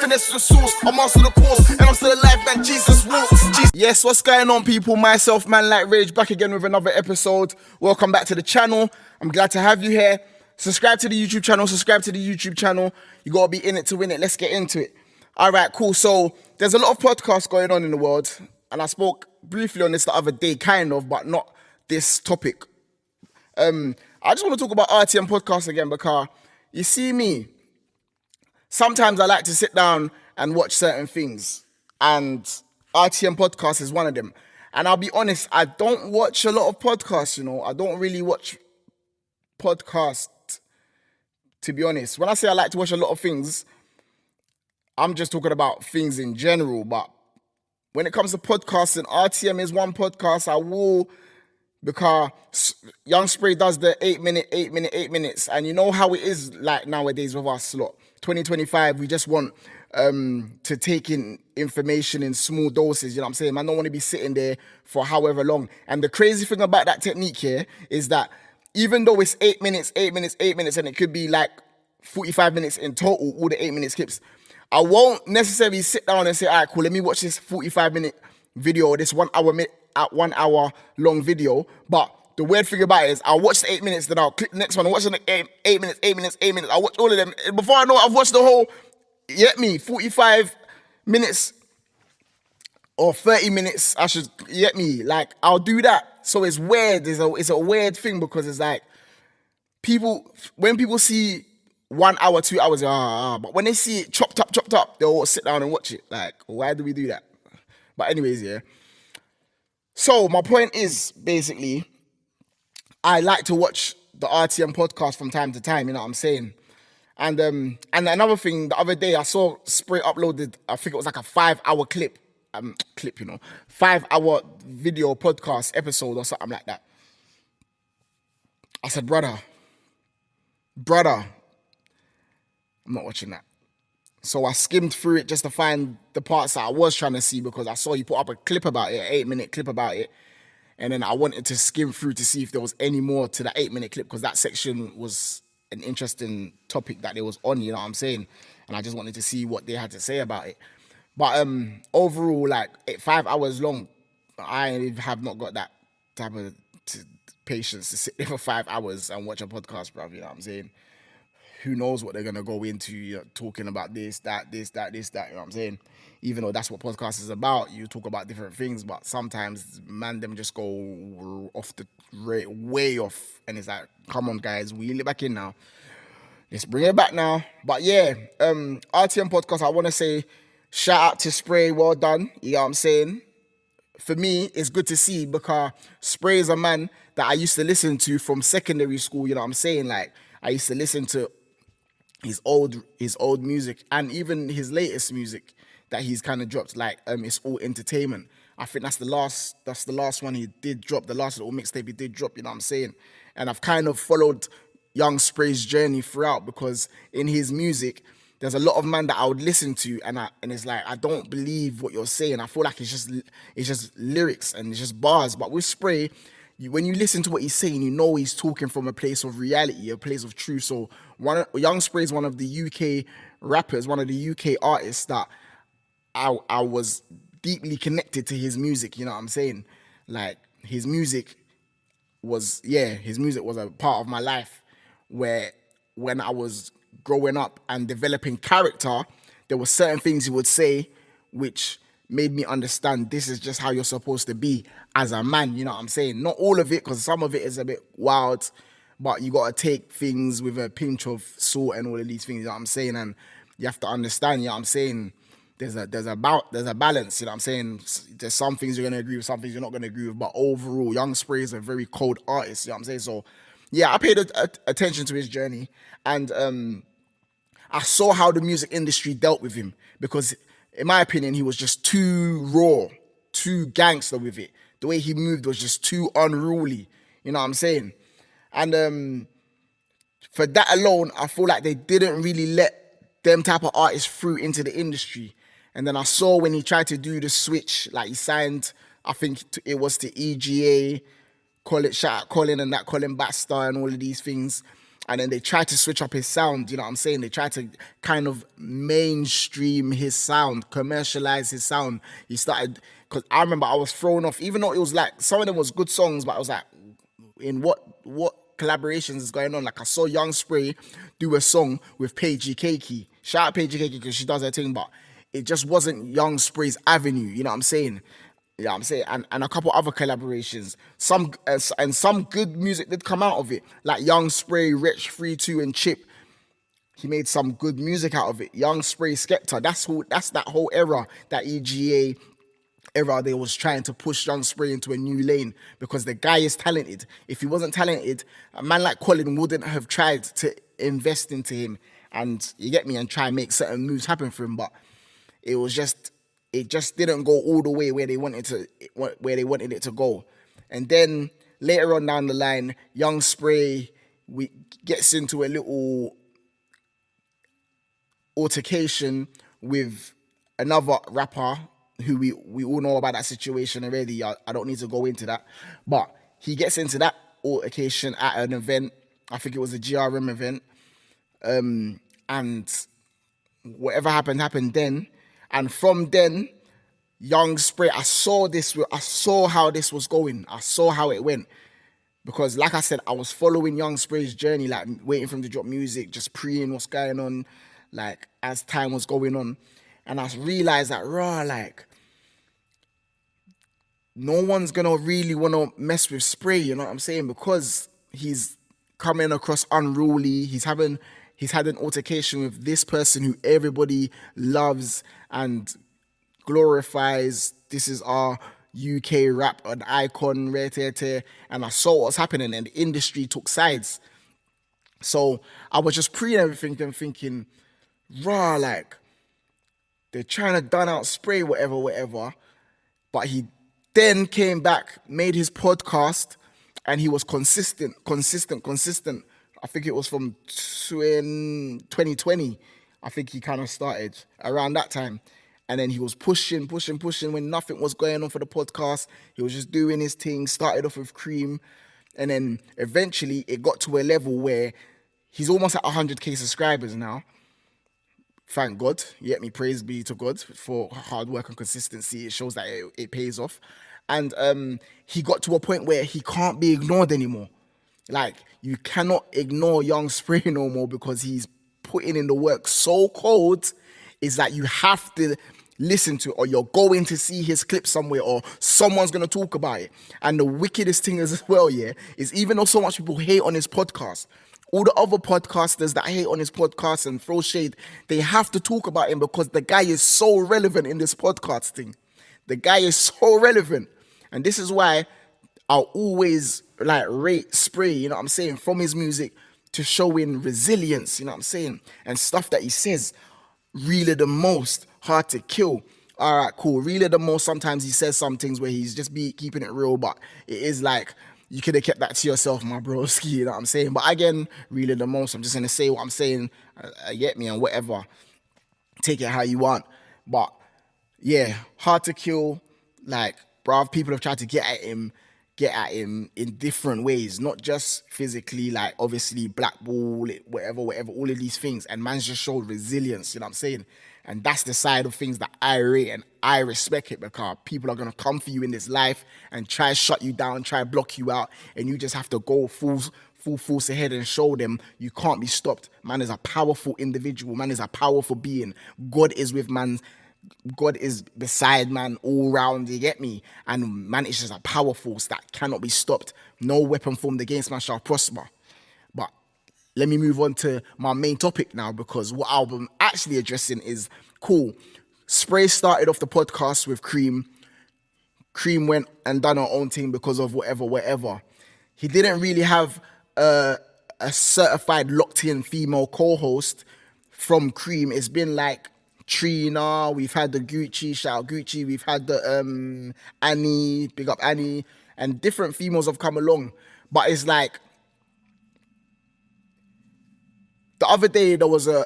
finesse the source. I master the course, and I'm still alive, man. Jesus walks. Yes, what's going on, people? Myself, Man Like Rage, back again with another episode. Welcome back to the channel. I'm glad to have you here. Subscribe to the YouTube channel. You gotta be in it to win it. Let's get into it. All right, cool. So there's a lot of podcasts going on in the world, and I spoke briefly on this the other day, kind of, but not this topic. I just want to talk about RTM podcasts again because you see me. Sometimes I like to sit down and watch certain things, and RTM podcast is one of them. And I'll be honest, I don't watch a lot of podcasts. I don't really watch podcasts. To be honest, when I say I like to watch a lot of things, I'm just talking about things in general. But when it comes to podcasts, and RTM is one podcast I will, because Young Spray does the 8 minutes. And you know how it is like nowadays with us lot. 2025, we just want to take in information in small doses, you know what I'm saying? I don't want to be sitting there for however long. And the crazy thing about that technique here is that even though it's 8 minutes, and it could be like 45 minutes in total, all the 8 minute clips, I won't necessarily sit down and say, all right, cool, let me watch this 45-minute video or this 1 hour long video. But the weird thing about it is I'll watch the 8 minutes, then I'll click the next one, I'll watch the 8 minutes. I'll watch all of them. And before I know it, I've watched the whole, 45 minutes or 30 minutes, like, I'll do that. So it's weird. It's a weird thing because it's like, when people see 1 hour, 2 hours, but when they see it chopped up, they'll all sit down and watch it. Like, why do we do that? But anyways, yeah. So my point is, basically, I like to watch the RTM podcast from time to time, you know what I'm saying? And another thing, the other day I saw Spray uploaded, I think it was like a 5-hour clip, 5-hour video podcast episode or something like that. I said, brother, I'm not watching that. So I skimmed through it just to find the parts that I was trying to see, because I saw you put up a clip about it, an 8 minute clip about it. And then I wanted to skim through to see if there was any more to that 8 minute clip, because that section was an interesting topic that they was on, you know what I'm saying? And I just wanted to see what they had to say about it. But overall, like 5 hours long, I have not got that type of patience to sit there for 5 hours and watch a podcast, bruv, you know what I'm saying? Who knows what they're going to go into, talking about this, that, you know what I'm saying? Even though that's what podcast is about, you talk about different things, but sometimes, man, them just go off the way off, and it's like, come on, guys, wheel it back in now. Let's bring it back now. But yeah, RTM podcast, I want to say, shout out to Spray, well done, you know what I'm saying? For me, it's good to see, because Spray is a man that I used to listen to from secondary school, you know what I'm saying? Like, I used to listen to his old music, and even his latest music that he's kind of dropped, like It's All Entertainment. I think that's the last one he did drop, the last little mixtape he did drop, you know what I'm saying? And I've kind of followed Young Spray's journey throughout, because in his music, there's a lot of man that I would listen to, and it's like, I don't believe what you're saying. I feel like it's just lyrics and it's just bars. But with Spray, when you listen to what he's saying, you know he's talking from a place of reality, a place of truth. So Young Spray is one of the UK rappers, one of the UK artists that I was deeply connected to his music, you know what I'm saying? Like, his music was a part of my life, where when I was growing up and developing character, there were certain things he would say which made me understand this is just how you're supposed to be as a man, you know what I'm saying? Not all of it, because some of it is a bit wild, but you got to take things with a pinch of salt and all of these things, you know what I'm saying? And you have to understand, you know what I'm saying? There's a balance, you know what I'm saying? There's some things you're going to agree with, some things you're not going to agree with, but overall, Young Spray is a very cold artist, you know what I'm saying? So, yeah, I paid attention to his journey, and I saw how the music industry dealt with him, because in my opinion, he was just too raw, too gangster with it. The way he moved was just too unruly, you know what I'm saying? And for that alone, I feel like they didn't really let them type of artists through into the industry. And then I saw when he tried to do the switch, like he signed, I think it was to EGA, shout out Colin and that Colin Baxter and all of these things. And then they tried to switch up his sound, you know what I'm saying? They tried to kind of mainstream his sound, commercialize his sound. He started, because I remember I was thrown off, even though it was like, some of them was good songs, but I was like, in what collaborations is going on? Like I saw Young Spray do a song with Paige Keiki. Shout out Paige Keiki because she does her thing, but it just wasn't Young Spray's avenue, you know what I'm saying? Yeah, I'm saying, and a couple other collaborations. Some and some good music did come out of it, like Young Spray, Rich 32, and Chip. He made some good music out of it. Young Spray, Skepta. That's that whole era, that EGA era. They was trying to push Young Spray into a new lane because the guy is talented. If he wasn't talented, a man like Colin wouldn't have tried to invest into him, and you get me, and try and make certain moves happen for him. But it was just it just didn't go all the way where they wanted it to go. And then later on down the line, Young Spray gets into a little altercation with another rapper who we all know about that situation already. I don't need to go into that, but he gets into that altercation at an event. I think it was a GRM event, and whatever happened then. And from then, Young Spray, I saw how this was going. I saw how it went. Because like I said, I was following Young Spray's journey, like waiting for him to drop music, just preying what's going on, like as time was going on. And I realized that, like, no one's gonna really wanna mess with Spray, you know what I'm saying? Because he's coming across unruly. He's had an altercation with this person who everybody loves and glorifies. This is our UK rap, an icon, rare tear. And I saw what's happening, and the industry took sides. So I was just preying everything and thinking, like, they're trying to done out Spray, whatever. But he then came back, made his podcast, and he was consistent. I think it was from 2020. I think he kind of started around that time. And then he was pushing when nothing was going on for the podcast. He was just doing his thing, started off with Cream. And then eventually it got to a level where he's almost at 100k subscribers now. Thank God. You get me? Praise be to God for hard work and consistency. It shows that it pays off. And he got to a point where he can't be ignored anymore. Like, you cannot ignore Young Spray no more because he's putting in the work so cold. Is that you have to listen to, or you're going to see his clip somewhere, or someone's going to talk about it. And the wickedest thing as well, is even though so much people hate on his podcast, all the other podcasters that hate on his podcast and throw shade, they have to talk about him because the guy is so relevant in this podcast thing. The guy is so relevant. And this is why I'll always like rate Spray, you know what I'm saying, from his music to showing resilience, you know what I'm saying, and stuff that he says. Realer the most, hard to kill. All right, cool. Realer the most, sometimes he says some things where he's just keeping it real, but it is like, you could have kept that to yourself, my broski, you know what I'm saying? But again, realer the most, I'm just going to say what I'm saying, get me, and whatever. Take it how you want. But yeah, hard to kill. Like, bruv, people have tried to get at him in different ways, not just physically, like obviously blackball, whatever, all of these things. And man's just showed resilience, you know what I'm saying? And that's the side of things that I rate and I respect it, because people are going to come for you in this life and try to shut you down, try to block you out. And you just have to go full force ahead and show them you can't be stopped. Man is a powerful individual. Man is a powerful being. God is with man. God is beside man all round, you get me? And man is just a power force that cannot be stopped. No weapon formed against man shall prosper. But let me move on to my main topic now, because what I'm actually addressing is, cool, Spray started off the podcast with Cream. Cream went and done her own thing because of whatever. He didn't really have a certified locked-in female co-host from Cream. It's been like Trina, we've had the Gucci, shout out Gucci, we've had the Annie, big up Annie, and different females have come along. But it's like, the other day there was a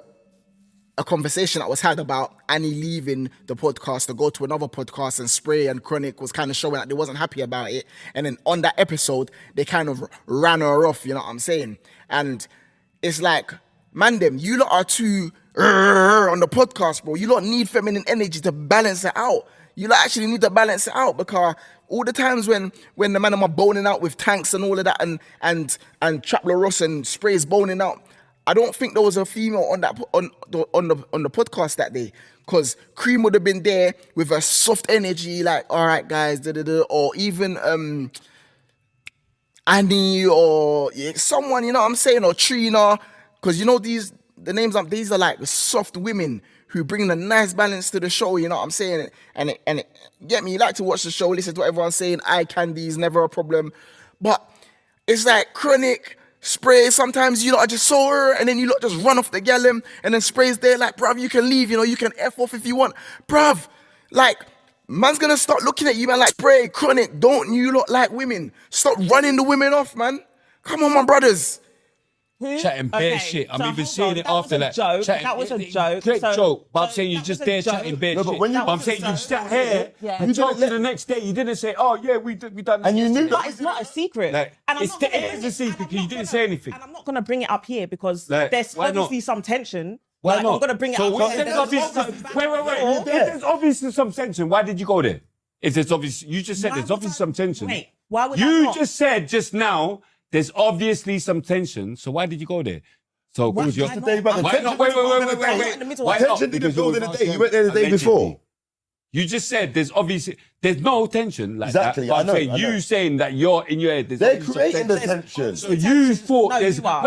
conversation that was had about Annie leaving the podcast to go to another podcast, and Spray and Chronic was kind of showing that they wasn't happy about it. And then on that episode, they kind of ran her off, you know what I'm saying? And it's like, man, them, you lot are too on the podcast, bro. You lot need feminine energy to balance it out. You lot actually need to balance it out, because all the times when the man are boning out with tanks and all of that, and Trap La Ross and Sprays boning out, I don't think there was a female on that on the podcast that day, because Cream would have been there with a soft energy, like, all right, guys, or even Annie, or someone, you know what I'm saying, or Trina, because you know these are like soft women who bring a nice balance to the show, you know what I'm saying, and it get me, you like to watch the show, listen to what everyone's saying. Eye candy is never a problem, but it's like Chronic, Spray, sometimes you lot are just so and then you lot just run off the gallum, and then Spray's there like, bruv, you can leave, you know, you can F off if you want, bruv, like, man's gonna start looking at you, man, like, Spray, Chronic, don't you lot like women? Stop running the women off, man. Come on, my brothers. Chatting bare shit. I'm even seeing it after that. That was a joke. Great joke. But I'm saying you just there chatting bare shit. But when you, I'm saying you sat here, you talked to the next day, you didn't say, oh yeah, we done this. and you knew But that. it's not a secret. Like, And I'm it not gonna is bring a it- secret and I'm because you not didn't gonna- say anything. And I'm not going to bring it up here because Like, there's why not? obviously some tension. Why Like, not? I'm going to bring it So up. what- here. there's obviously, wait. If there's obviously some tension, why did you go there? If there's obvious, you just said Why there's would obviously I- some tension. Wait, why would I You not? just said just now there's obviously some tension. So why did you go there? So Why- who's your? why not? day about the Why tension? not? Wait. I'm in the middle Why of- not? Tension didn't Because build you in a were day. You went there the day allegedly. before. You just said there's no tension like Exactly, that. But I I'm know, saying I know. you saying that you're in your head. There's They're obviously creating the tension. tension. So you thought No, there's you are.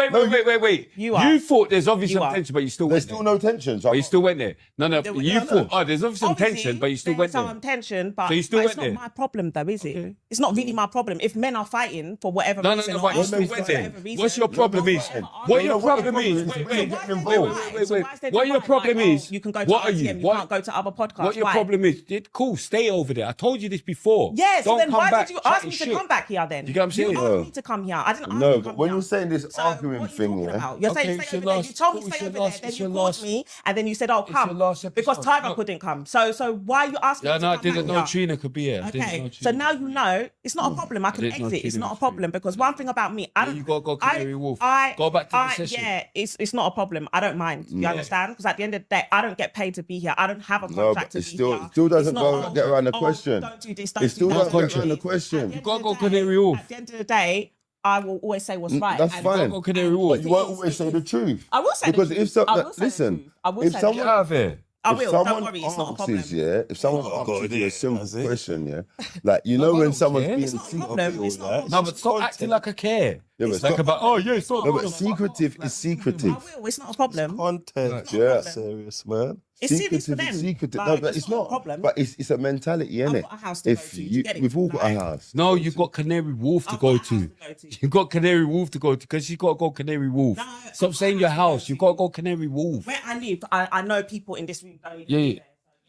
wait. You are. You thought there's obviously You some are. tension, but you still There's went still there. no tension. So But you still went there. No. There- You no, thought, oh, there's obviously some Obviously, tension, but you still there's went there. some tension, but, So you still but went it's there? not my problem, though, is it? Okay. It's not really my problem. If men are fighting for whatever No, reason, but or you still arguing went for there. whatever reason, What's your problem is? whatever What your argument- problem is? is Wait. women getting involved. So why is there What your divide? problem Like, is? you can go to What are RTM, you? you What- can't go to other podcasts. What your Why? problem is? Cool, stay over there. I told you this before. Yeah, so Don't then come why back did you ask chatting me to shit. come back here then? You get what I'm saying? You No. asked me to come here. I didn't ask you No, to but come when here. you're saying this So arguing what are you thing, talking yeah? about? You're saying Okay, stay it's over your there. You told me last- stay it's over your there. last- Then it's you your called last- me, and then you said, "Oh, It's your come," last because episode. Tiger No. couldn't come. So why are you asking Yeah, me to no, I come didn't back know here? Trina could be here. I didn't Okay, know so Trina. now you know it's not a problem. I can didn't know exit. It's Trina not a was problem because one thing about me, I don't. you gotta go Canary Wharf. I Go back to the session. Yeah, it's not a problem. I don't mind. You understand? Because at the end of the day, I don't get paid to be here. I don't have a No, contract but it to be still here. still doesn't It's not, go get around the oh, question. Don't do this. Don't It do still that. doesn't get around the At question. the end You of gotta the go day- Canary Wharf. At the end of the day, I will always say what's right. That's And- fine. Go Canary Wharf. But you won't always say the truth. I will say because the if truth. so, I will say the listen, truth. I will if say the someone Get out of here. I if will. someone Don't worry, it's not a problem. asks, yeah, if someone Oh, God, asks you a it simple is, it? question, yeah, like you know I when don't someone's care. being It's not a secretive, problem. It's not a that. problem. No, but stop acting like I care. Yeah, but It's like stop- about, oh yeah, stop. no, but secretive is secretive. I will. It's not a problem. Content. Yeah. Serious, man. It's serious for them. is secretive. Like, no, but it's it's not a not. problem. But it's a mentality, I've innit? got a house to If go to. Do you, you get it? we've all got a Like- house. No, you've got Canary Wharf to I've go got a to. house to go to. You've got Canary Wharf to go to because you got to go Canary Wharf. No, Stop I've saying got your a house to go house. to. You've got to go Canary Wharf. Where I live, I know people in this room don't even Yeah, live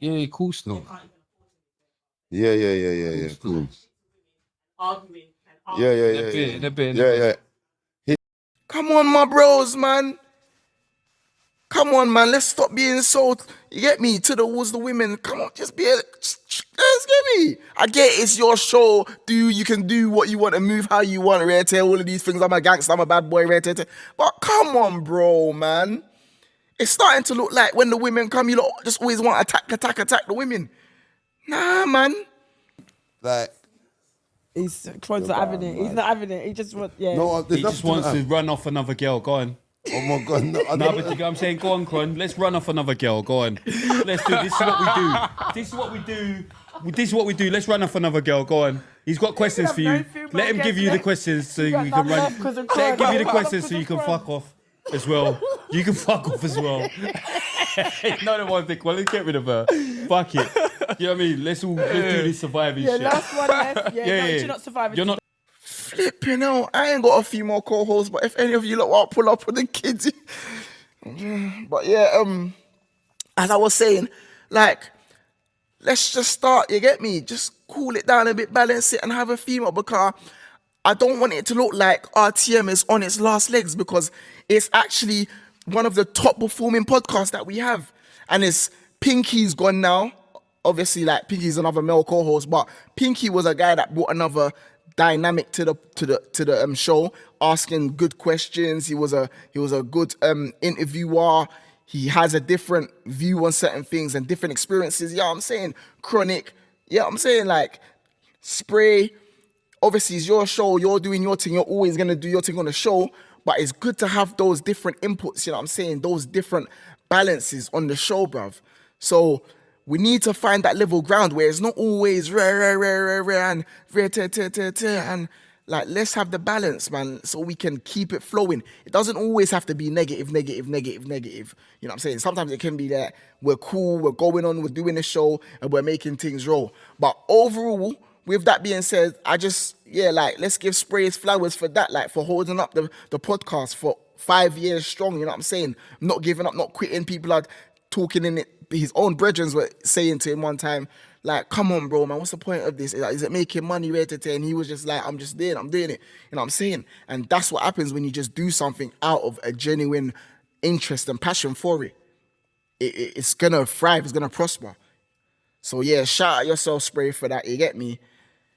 there. yeah, of course not. Can't even afford to live Yeah. Cool. there. Arguing and Yeah, arguing. In a bit. Yeah. Come on, my bros, man. Come on, man. Let's stop being so, you get me, towards the women. Come on, just be, let's get me. I get it's your show. You can do what you want and move how you want, rare tear, all of these things. I'm a gangster, I'm a bad boy, rare tear. But come on, bro, man. It's starting to look like when the women come, you lot just always want to attack the women. Nah, man. Like, Troy's not having it. He's not having it. He just wants, yeah. no, there's He just wants to run off another girl. Go on. Oh my God, no, I No, don't- but you know what I'm saying? Go on, Cron. Let's run off another girl. Go on. Let's do this. Is what we do. This is what we do. This is what we do. Let's run off another girl. Go on. He's got questions for you. Let him give you the questions so you can run. Let him give you the questions so you can fuck off as well. You can fuck off as well. No, no one think. Well, let's get rid of her. Fuck it. You know what I mean? Let's do this surviving Yeah, shit. last one left. Yeah, no, you're not surviving. You're not. Flipping hell. I ain't got a few more co-hosts, but if any of you lot want to pull up with the kids. But yeah, as I was saying, like, let's just start, you get me? Just cool it down a bit, balance it, and have a female, because I don't want it to look like RTM is on its last legs, because it's actually one of the top performing podcasts that we have. And it's Pinky's gone now. Obviously, like, Pinky's another male co-host, but Pinky was a guy that brought another dynamic to the show. asking good questions. He was a good interviewer. He has a different view on certain things and different experiences. Yeah, I'm saying Chronic. Yeah, I'm saying like Spray. Obviously, it's your show. You're doing your thing. You're always gonna do your thing on the show. But it's good to have those different inputs. You know what I'm saying? Those different balances on the show, bruv. So we need to find that level ground where it's not always and and like, let's have the balance, man, so we can keep it flowing. It doesn't always have to be negative. You know what I'm saying? Sometimes it can be that we're cool, we're going on, we're doing the show, and we're making things roll. But overall, with that being said, let's give Spray his flowers for that, like, for holding up the podcast for 5 years strong, you know what I'm saying? Not giving up, not quitting. People are talking in it. His own brethren were saying to him one time, like, come on, bro, man, what's the point of this? Is it making money? And he was just like, I'm doing it. You know what I'm saying? And that's what happens when you just do something out of a genuine interest and passion for it. It's going to thrive. It's going to prosper. So, yeah, shout out yourself, Spray, for that. You get me?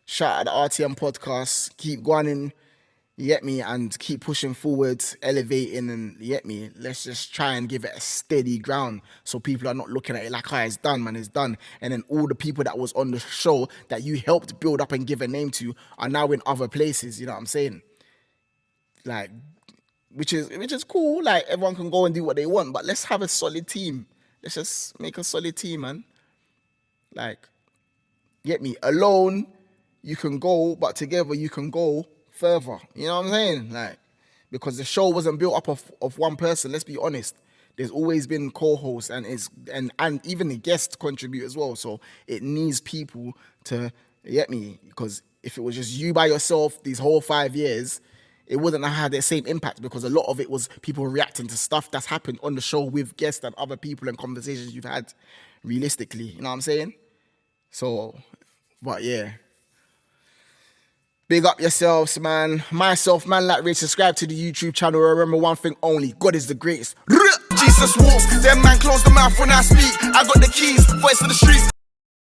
Shout out the RTM podcast. Keep going in. You get me? And keep pushing forward, elevating, and you get me? Let's just try and give it a steady ground so people are not looking at it like, it's done, man, it's done. And then all the people that was on the show that you helped build up and give a name to are now in other places, you know what I'm saying? Like, which is cool. Like, everyone can go and do what they want, but let's have a solid team. Let's just make a solid team, man. Like, get me? Alone, you can go, but together you can go further, you know what I'm saying? Like, because the show wasn't built up of one person. Let's be honest. There's always been co-hosts and even the guests contribute as well. So it needs people to get me. Because if it was just you by yourself these whole 5 years, it wouldn't have had the same impact, because a lot of it was people reacting to stuff that's happened on the show with guests and other people and conversations you've had realistically. You know what I'm saying? So, but yeah. Big up yourselves, man. Myself, Man Like Rich. Subscribe to the YouTube channel. Remember one thing only: God is the greatest. Jesus walks, them man close the mouth when I speak. I got the keys, voice of the streets.